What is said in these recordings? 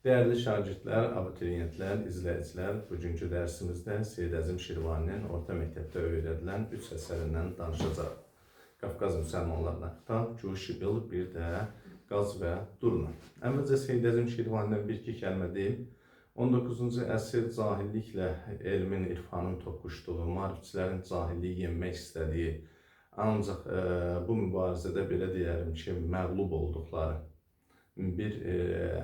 Değerli şagirdlər, abituriyentlər, izləyicilər, bugünkü dərsimizdə Seyid Əzim Şirvaninin orta məktəbdə öyrədilən 3 əsərindən danışacaq. Qafqaz müsəlmanlarına xitab, Cuşibil, bir də Qaz və Durna. Əvvəlcə Seyid Əzim Şirvanindən bir-iki kəlmə deyim. 19-cu əsr cahilliklə elmin, irfanın toqquşduğu, maarifçilərin cahilliyi yenmək istədiyi, ancaq bu mübarizədə belə deyərim ki, məğlub olduqları bir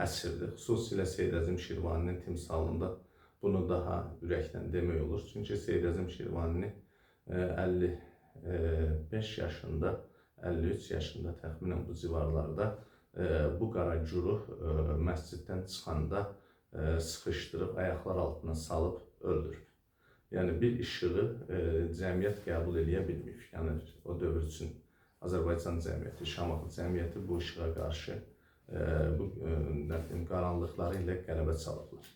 əsrdir. Xüsusilə Seyid Əzim Şirvaninin timsalında bunu daha ürəkdən demək olur. Çünki Seyid Əzim Şirvanini 55 yaşında, 53 yaşında təxminən bu civarlarda bu qara güruh məsciddən çıxanda sıxışdırıb ayaqlar altına salıb öldürüb. Yəni bir işığı cəmiyyət qəbul edə bilməyib. Yəni o dövr üçün Azərbaycan cəmiyyəti, Şamaxı cəmiyyəti bu işığa qarşı bu qaranlıqları ilə qələbə çalıblar.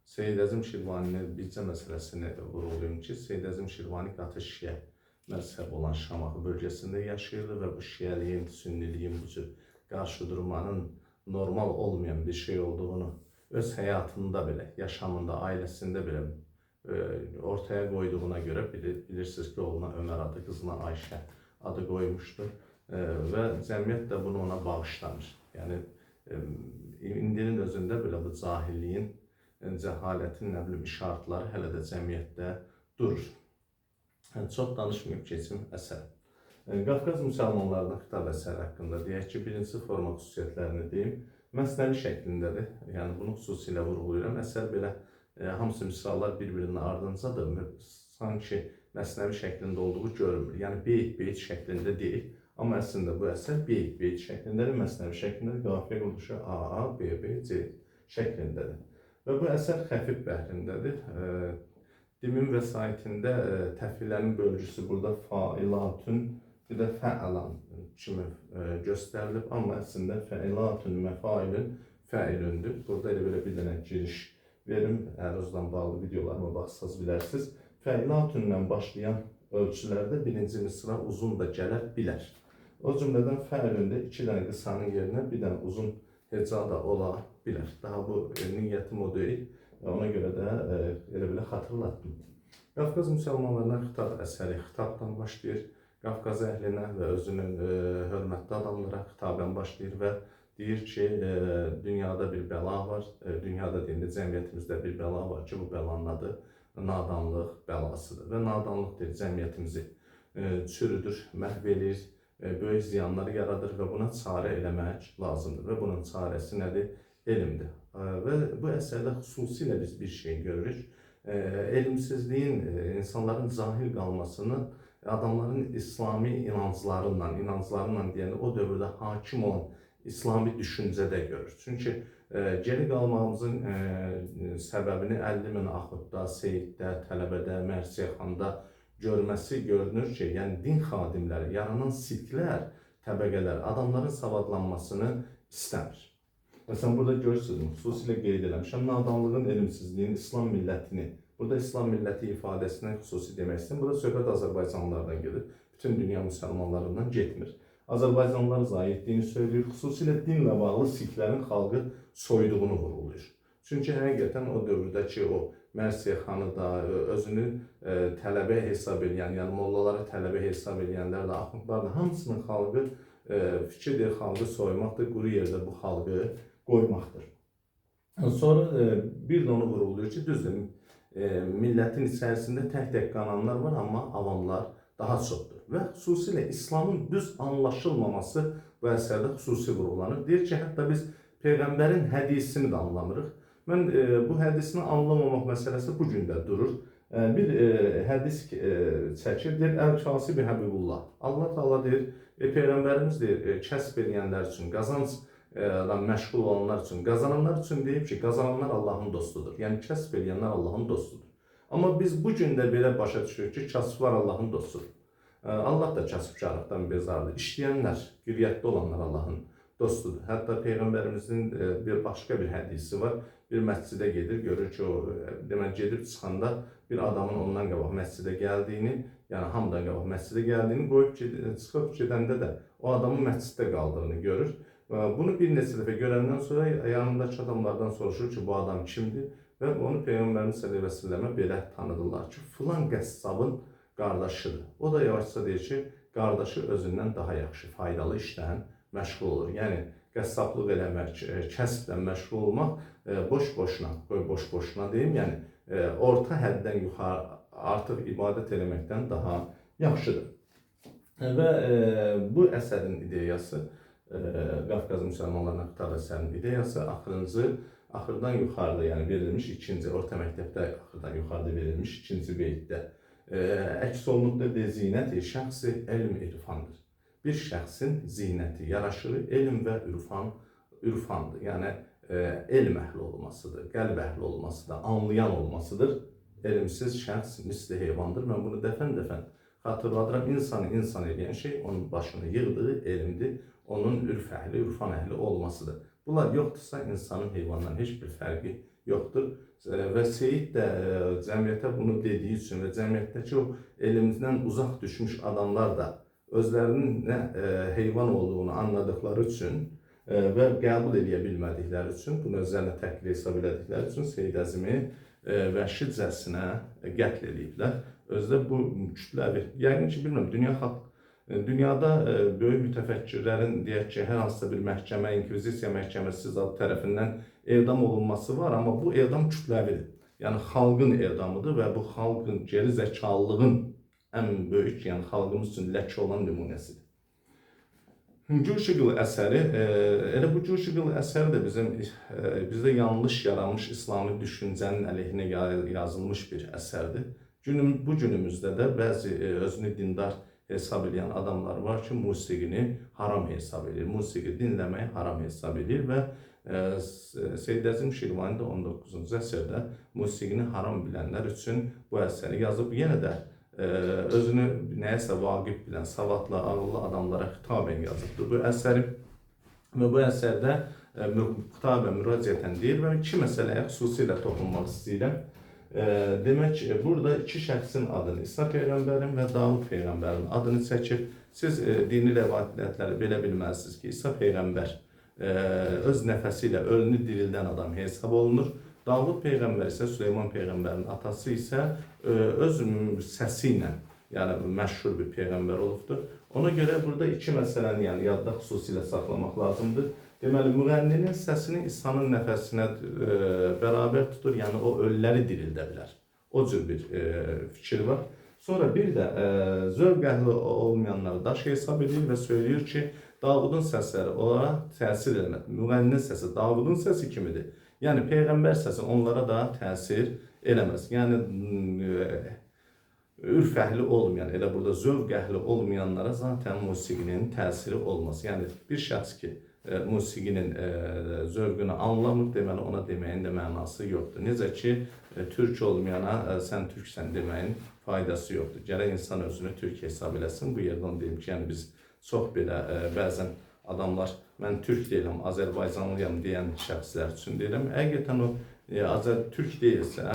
Seyid Əzim Şirvaninin bircə məsələsini vurğulayım ki, Seyid Əzim Şirvani qatı şiə məzhəb olan Şamaxı bölgəsində yaşayırdı və bu şiəliyin, sünniliyin, bu cür qarşıdurmanın normal olmayan bir şey olduğunu öz həyatında belə, yaşamında, ailəsində belə ortaya qoyduğuna görə bilirsiniz ki, oğluna Ömər adı, qızına Ayşə adı qoymuşdur və cəmiyyət də bunu ona bağışlamış. Yəni indinin özündə belə bu cahilliyin, cəhalətin, nə bilim, işaretləri hələ də cəmiyyətdə durur. Çox danışmayıb keçim əsər. Qafqaz müsəlmanlarına xitab əsəri haqqında deyək ki, birinci forma xüsusiyyətlərini deyim. Məsnəvi şəklindədir, yəni bunu xüsusilə vurğulayıram. Əsər belə hamısı misrallar bir-birinin ardıncadır, sanki məsnəvi şəklində olduğu görünmür. Yəni beyt şəklində deyil. Amma əslində bu əsər beyt şəklindədir, məsnəvi şəklindədir, qafiyə quruluşu A, B, C şəklindədir. Və bu əsər xəfif bəhrindədir. Dimin vəsaitində təfillərin bölgüsü burada failatun, bir də fəalan kimi göstərilib. Amma əslində fəilatun, məfailun, fəilündür. Burada elə belə bir dənə giriş verim, əruzdan bağlı videolarıma baxsaz bilərsiniz. Fəilatunla başlayan ölçülərdə birinci misra uzun da gələ bilər. O cümlədən fəilündə 2 dənə qısanın yerinə bir dənə uzun heca da ola bilər. Daha bu niyyətim o deyil. Ona görə də elə belə xatırlatdım. Qafqaz müsəlmanlarına xitab əsəri xitabdan başlayır. Qafqaz əhlinə və özünün hörmətli adamlara xitaben başlayır və deyir ki, dünyada bir bəla var. Dünyada deyəndə cəmiyyətimizdə bir bəla var ki, bu bəlanın adı nadanlıq bəlasıdır. Və nadanlıq deyir, cəmiyyətimizi çürüdür, məhv edir, böyük ziyanlar yaradır və buna çarə eləmək lazımdır. Və bunun çarəsi nədir? Elmdir. Və bu əsərdə xüsusilə biz bir şey görürük. Elmsizliyin, insanların cahil qalmasını adamların İslami inanclarla deyəndə o dövrdə hakim olan İslami düşüncədə görür. Çünki geri qalmağımızın səbəbini 50 min axudda, seyiddə, tələbədə, mərsiyəxanda görməsi görünür ki, yəni din xadimləri, yaranan silklər, təbəqələr, adamların savadlanmasını istəmir. Məsələn, burada görürsünüz, xüsusilə qeyd eləmişəm, nadanlığın, elmsizliyin, İslam millətini, burada İslam milləti ifadəsindən xüsusi demək istəyirəm. Burada söhbət Azərbaycanlılardan gedir, bütün dünya müsəlmanlarından getmir. Azərbaycanlılar zayi etdiyini söyləyir, xüsusilə dinlə bağlı silklərin xalqı soyduğunu vurğulayır. Çünki həqiqətən o dövrdəki o mərsiyəxanı da, özünü tələbə hesab edən, yəni mollaları tələbə hesab edənlər də, axundlar da, hamısının xalqı fikirdir, xalqı soymaqdır, quru yerdə bu xalqı qoymaqdır. Sonra bir də onu vurğulayır ki, düzdür, millətin içərisində tək qananlar var, amma avamlar daha çoxdur. Və xüsusilə İslamın düz anlaşılmaması bu əsərdə xüsusi vurğulanır. Deyir ki, hətta biz Peyğəmbərin hədisini də anlamırıq. Mən bu hədisini anlamamaq məsələsi bu gün də durur. Bir hədis çəkir, deyir, Əl-Kasibi Həbibullah. Allah Teala deyir, Peyğəmbərimiz deyir, kəsb edənlər üçün, qazancla məşğul olanlar üçün, qazananlar üçün deyib ki, qazananlar Allahın dostudur. Yəni, kəsb edənlər Allahın dostudur. Amma biz bu gün də belə başa düşürük ki, kasıblar Allahın dostudur. Allah da kasıbkarlıqdan bezardır. İşləyənlər, qiriyyətdə olanlar Allahın dostudur. Hətta Peyğəmbərimizin bir başqa bir hədisi var. Bir məscidə gedir, görür ki, o demək gedib çıxanda bir adamın ondan qabaq məscidə gəldiyini, yəni hamıdan qabaq məscidə gəldiyini qoyub çıxıb gedəndə də o adamın məsciddə qaldığını görür Bunu bir neçə dəfə görəndən sonra yanındakı adamlardan soruşur ki, bu adam kimdir? Və onu Peyğəmbərimiz sallallahu əleyhi və səlləmə belə tanıdırlar ki, filan qəssabın qardaşıdır. O da yavaşca deyir ki, qardaşı özündən daha yaxşı, faydalı işlə məşğul olur. Yəni qəssablıq eləmək, kəsblə məşğul olmaq boş-boşuna, boş-boşuna deyim, yəni orta həddən yuxarı artıq ibadət eləməkdən daha yaxşıdır. Və bu əsərin ideyası, Qafqaz müsəlmanlarına xitab əsərinin ideyası axırdan yuxarıda, yəni verilmiş ikinci, orta məktəbdə axırdan yuxarıda verilmiş ikinci beytdə əks olunubdur. Zinəti şəxsi elm irfandır. Bir şəxsin zinəti, yaraşığı elm və ürfandır. Yəni elm əhli olmasıdır, qəlb əhli olmasıdır, anlayan olmasıdır. Elmsiz şəxs misli heyvandır. Mən bunu dəfən-dəfən xatırladıram. İnsanı insan edən şey onun başını yığdığı elmdir, onun ürf əhli, ürfan əhli olmasıdır. Bunlar yoxdursa insanın heyvandan heç bir fərqi yoxdur. Və Seyid də cəmiyyətə bunu dediyi üçün və cəmiyyətdəki o elmdən uzaq düşmüş adamlar da özlərinin nə heyvan olduğunu anladıkları üçün və qəbul edə bilmədikləri üçün, bunu özlərinə təhqir hesab elədikləri üçün Seyid Əzimi vəhşicəsinə qətl ediblər. Özdə bu kütləvi, yəqin ki, bilmirəm, dünyada böyük mütəfəkkirlərin deyək ki, hər hansısa bir məhkəmə, inkvizisiya məhkəməsi zat tərəfindən edam olunması var, amma bu edam kütləvidir. Yəni xalqın edamıdır və bu xalqın geri zəkalılığın ən böyük, yəni xalqımız üçün ləkə olan nümunəsidir. Cuşiql əsəri, elə bu Cuşiql əsəri də bizdə yanlış yaranmış İslami düşüncənin əleyhinə yazılmış bir əsərdir. Bu günümüzdə də bəzi özünü dindar hesab edən adamlar var ki, musiqini haram hesab edir. Musiqi dinləməyi haram hesab edir və Seyyid Əzim Şirvani də 19-cu əsrdə musiqini haram bilənlər üçün bu əsəri yazıb. Yenə də özünü nəyəsə vaqif bilən, savadlı, ağıllı adamlara xitabən yazıbdır bu əsəri. Və bu əsərdə xitabən müraciətən deyir və iki məsələyə xüsusilə toxunmaq istəyirəm. Demək, burada iki şəxsin adını, İsa Peyğəmbərin və Davud Peyğəmbərin adını çəkir. Siz dini rəvayətləri belə bilməlisiniz ki, İsa Peyğəmbər öz nəfəsi ilə ölünü dirildən adam hesab olunur. Davud Peyğəmbər isə, Süleyman Peyğəmbərin atası isə öz səsi ilə, yəni məşhur bir Peyğəmbər olubdur. Ona görə burada iki məsələni yadda xüsusilə saxlamaq lazımdır. Deməli, müğənninin səsini İsa'nın nəfəsinə bərabər tutur, yəni o ölüləri dirildə bilər. O cür bir fikir var. Sonra bir də zövq əhli olmayanları daş hesab edir və söylüyor ki, Davudun səsləri onlara təsir eləməz. Müğənninin səsi Davudun səsi kimidir. Yəni, Peyğəmbər səsi onlara da təsir eləməz. Yəni, ürf əhli olmayan, elə burada zövq əhli olmayanlara zaten musiqinin təsiri olmaz. Yəni, bir şəxs ki, musiqinin zövqünü anlamır, deməli ona deməyin də mənası yoxdur. Necə ki, türk olmayana sən türksən deməyin faydası yoxdur. Gərək insan özünü türk hesab eləsin. Bu yerdən deyim ki, yəni biz çox belə bəzən adamlar, mən türk deyiləm, Azərbaycanlıyam deyən şəxslər üçün deyirəm. Həqiqətən o türk deyilsə,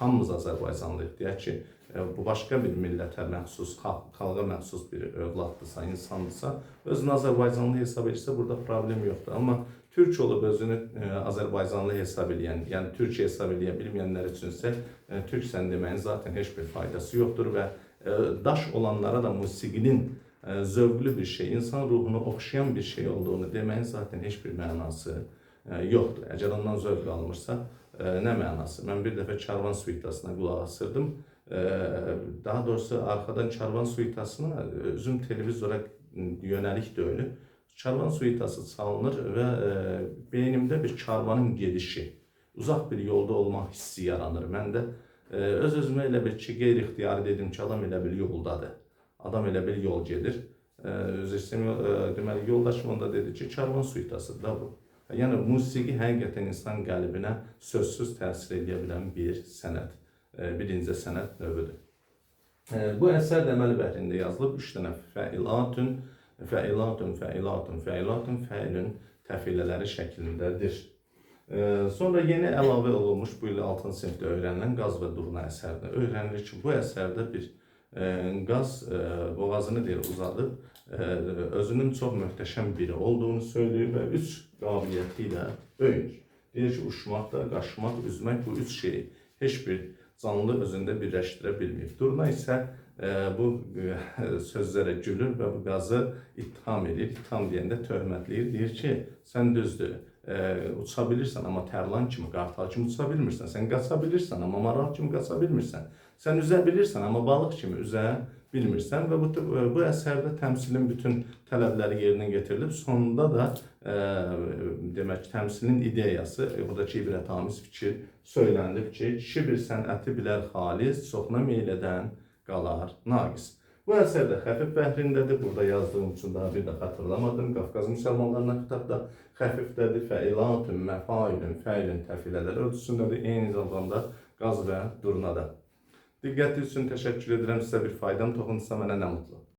hamımız Azərbaycanlıyıq. Deyək ki, bu başqa bir millətə məxsus, xalqa məxsus bir övladdırsa, insandırsa, özünü Azərbaycanlı hesab edirsə, burada problem yoxdur. Amma türk olub özünü Azərbaycanlı hesab edən, yəni türk hesab edə bilməyənlər üçünsə, türksən deməyin zaten heç bir faydası yoxdur və daş olanlara da musiqinin zövqlü bir şey, insan ruhunu oxşayan bir şey olduğunu deməyin zaten heç bir mənası yoxdur. Əgər ondan zövq almırsa, nə mənası? Mən bir dəfə Karvan suitasına qulaq asırdım. Daha doğrusu arxadan Karvan suitasına özüm televizora yönəlik deyil. Karvan suitası çalınır və beynimdə bir karvanın gedişi, uzaq bir yolda olmaq hissi yaranır. Mən də öz-özümə elə bir ki, qeyri-ixtiyari dedim ki, adam elə bir yoldadır. Adam elə bir yol gedir. Deməli, yoldaşım onda dedi ki, Karvan suitasıdır da bu. Yəni, musiqi həqiqətən insan qəlbinə sözsüz təsir edə bilən bir sənət, bir incə sənət növüdür. Bu əsər əməli bəhrində yazılıb, 3 dənə fəilatun, fəilatun, fəilatun, fəilatun, fəilün təfilələri şəklindədir. Sonra yeni əlavə olunmuş bu il 6-cı sinifdə öyrənilən Qaz və Durna əsərinə öyrənilir ki, bu əsərdə bir qaz boğazını deyir uzadıb, özünün çox möhtəşəm biri olduğunu söyləyir və üç qabiliyyəti ilə öyünür. Deyir ki, uçmaq da, qaçmaq, üzmək bu üç şeyi heç bir canlı özündə birləşdirə bilməyib. Durna isə bu sözlərə gülür və bu qazı ittiham edir. İttiham deyəndə töhmətləyir. Deyir ki, sən düzdür, uça bilirsən, amma tərlan kimi, qartal kimi uça bilmirsən. Sən qaça bilirsən, amma maral kimi qaça bilmirsən. Sən üzə bilirsən, amma balıq kimi üzə bilmirsən və bu əsərdə təmsilin bütün tələbləri yerinə getirilib. Sonunda da demək təmsilin ideyası, buradakı ibrətamiz fikir söylənilib ki, kişi bir sənəti bilər xalis, çoxuna meyl edən qalar naqis. Bu əsər də xəfif bəhrindədir. Burada yazdığım üçün daha bir də xatırlamadım. Qafqaz müsəlmanlarına xitabda xəfifdədir. Fəilatun, məfailun, fəilin təfilələr ölçüsündədir. Eyni zamanda qaz və durnada. Diqqətiniz üçün təşəkkür edirəm. Sizə bir faydam toxunsa mənə nə mutlu.